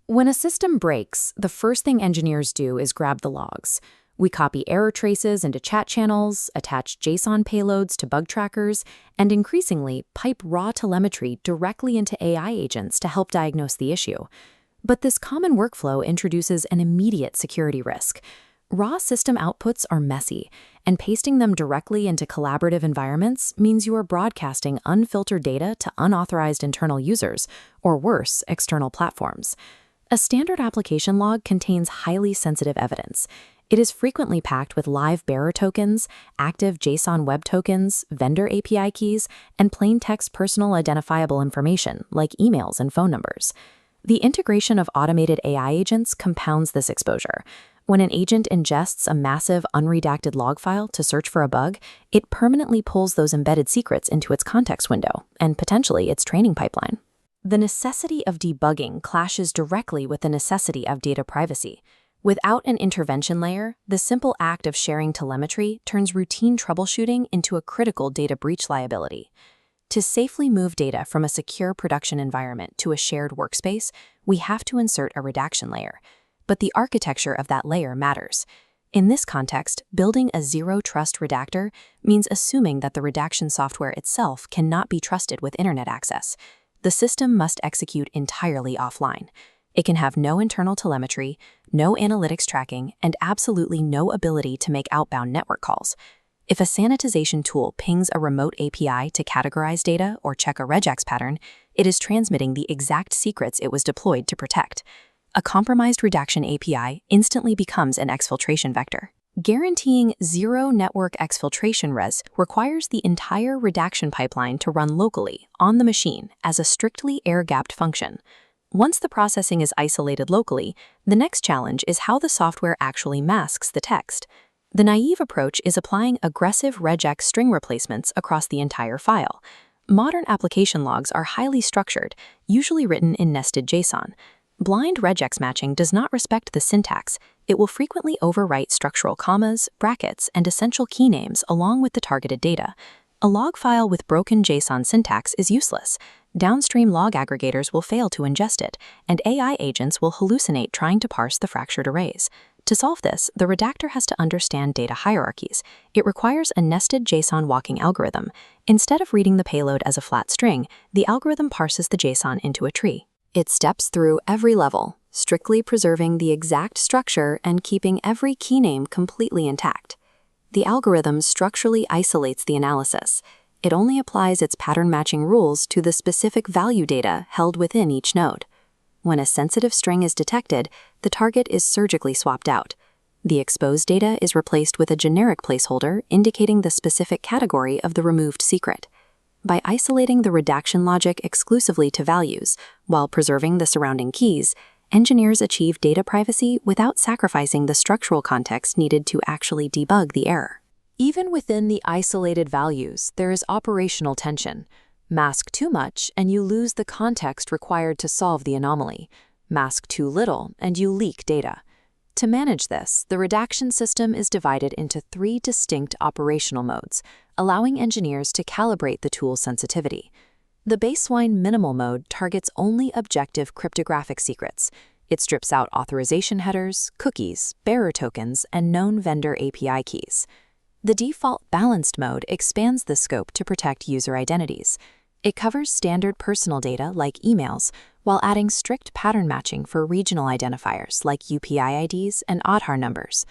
When a system breaks, the first thing engineers do is grab the logs. We copy error traces into chat channels, attach JSON payloads to bug trackers, and increasingly pipe raw telemetry directly into AI agents to help diagnose the issue. But this common workflow introduces an immediate security risk. Raw system outputs are messy, and pasting them directly into collaborative environments means you are broadcasting unfiltered data to unauthorized internal users, or worse, external platforms. A standard application log contains highly sensitive evidence. It is frequently packed with live bearer tokens, active JSON web tokens, vendor API keys, and plain text personal identifiable information like emails and phone numbers. The integration of automated AI agents compounds this exposure. When an agent ingests a massive unredacted log file to search for a bug, it permanently pulls those embedded secrets into its context window and potentially its training pipeline. The necessity of debugging clashes directly with the necessity of data privacy. Without an intervention layer, the simple act of sharing telemetry turns routine troubleshooting into a critical data breach liability. To safely move data from a secure production environment to a shared workspace, we have to insert a redaction layer. But the architecture of that layer matters. In this context, building a zero-trust redactor means assuming that the redaction software itself cannot be trusted with internet access. The system must execute entirely offline. It can have no internal telemetry, no analytics tracking, and absolutely no ability to make outbound network calls. If a sanitization tool pings a remote API to categorize data or check a regex pattern, it is transmitting the exact secrets it was deployed to protect. A compromised redaction API instantly becomes an exfiltration vector. Guaranteeing zero network exfiltration res requires the entire redaction pipeline to run locally on the machine as a strictly air-gapped function. Once the processing is isolated locally, the next challenge is how the software actually masks the text. The naive approach is applying aggressive regex string replacements across the entire file. Modern application logs are highly structured, usually written in nested JSON. Blind regex matching does not respect the syntax. It will frequently overwrite structural commas, brackets, and essential key names along with the targeted data. A log file with broken JSON syntax is useless. Downstream log aggregators will fail to ingest it, and AI agents will hallucinate trying to parse the fractured arrays. To solve this, the redactor has to understand data hierarchies. It requires a nested JSON walking algorithm. Instead of reading the payload as a flat string, the algorithm parses the JSON into a tree. It steps through every level, strictly preserving the exact structure and keeping every key name completely intact. The algorithm structurally isolates the analysis. It only applies its pattern-matching rules to the specific value data held within each node. When a sensitive string is detected, the target is surgically swapped out. The exposed data is replaced with a generic placeholder indicating the specific category of the removed secret. By isolating the redaction logic exclusively to values, while preserving the surrounding keys, engineers achieve data privacy without sacrificing the structural context needed to actually debug the error. Even within the isolated values, there is operational tension. Mask too much, and you lose the context required to solve the anomaly. Mask too little, and you leak data. To manage this, the redaction system is divided into 3 distinct operational modes, allowing engineers to calibrate the tool's sensitivity. The baseline minimal mode targets only objective cryptographic secrets. It strips out authorization headers, cookies, bearer tokens, and known vendor API keys. The default balanced mode expands the scope to protect user identities. It covers standard personal data like emails, while adding strict pattern matching for regional identifiers like UPI IDs and Aadhaar numbers.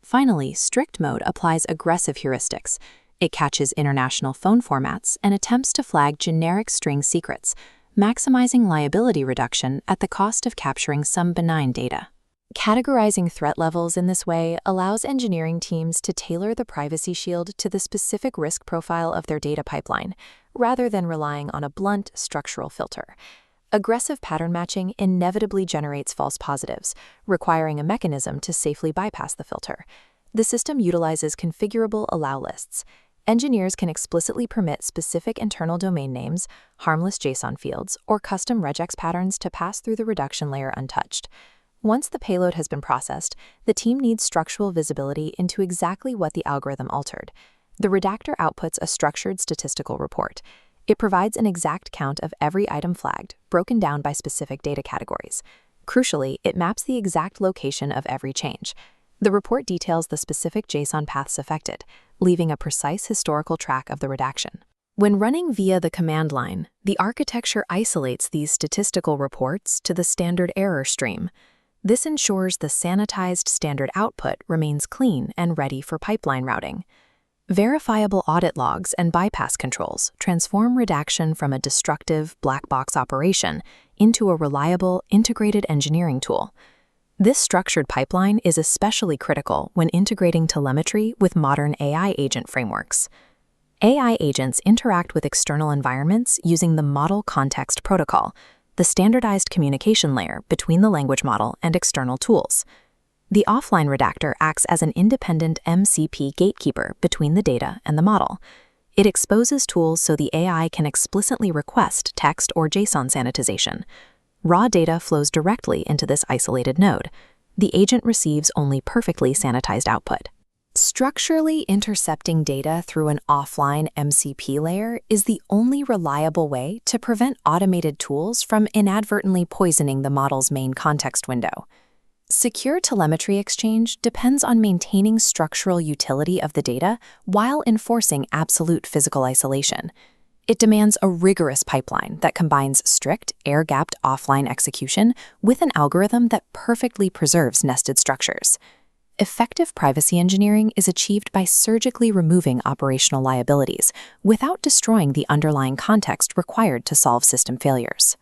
Finally, strict mode applies aggressive heuristics. It catches international phone formats and attempts to flag generic string secrets, maximizing liability reduction at the cost of capturing some benign data. Categorizing threat levels in this way allows engineering teams to tailor the privacy shield to the specific risk profile of their data pipeline, rather than relying on a blunt structural filter. Aggressive pattern matching inevitably generates false positives, requiring a mechanism to safely bypass the filter. The system utilizes configurable allow lists. Engineers can explicitly permit specific internal domain names, harmless JSON fields, or custom regex patterns to pass through the reduction layer untouched. Once the payload has been processed, the team needs structural visibility into exactly what the algorithm altered. The redactor outputs a structured statistical report. It provides an exact count of every item flagged, broken down by specific data categories. Crucially, it maps the exact location of every change. The report details the specific JSON paths affected, leaving a precise historical track of the redaction. When running via the command line, the architecture isolates these statistical reports to the standard error stream. This ensures the sanitized standard output remains clean and ready for pipeline routing. Verifiable audit logs and bypass controls transform redaction from a destructive black box operation into a reliable, integrated engineering tool. This structured pipeline is especially critical when integrating telemetry with modern AI agent frameworks. AI agents interact with external environments using the Model Context Protocol, the standardized communication layer between the language model and external tools. The offline redactor acts as an independent MCP gatekeeper between the data and the model. It exposes tools so the AI can explicitly request text or JSON sanitization. Raw data flows directly into this isolated node. The agent receives only perfectly sanitized output. Structurally intercepting data through an offline MCP layer is the only reliable way to prevent automated tools from inadvertently poisoning the model's main context window. Secure telemetry exchange depends on maintaining structural utility of the data while enforcing absolute physical isolation. It demands a rigorous pipeline that combines strict, air-gapped offline execution with an algorithm that perfectly preserves nested structures. Effective privacy engineering is achieved by surgically removing operational liabilities without destroying the underlying context required to solve system failures.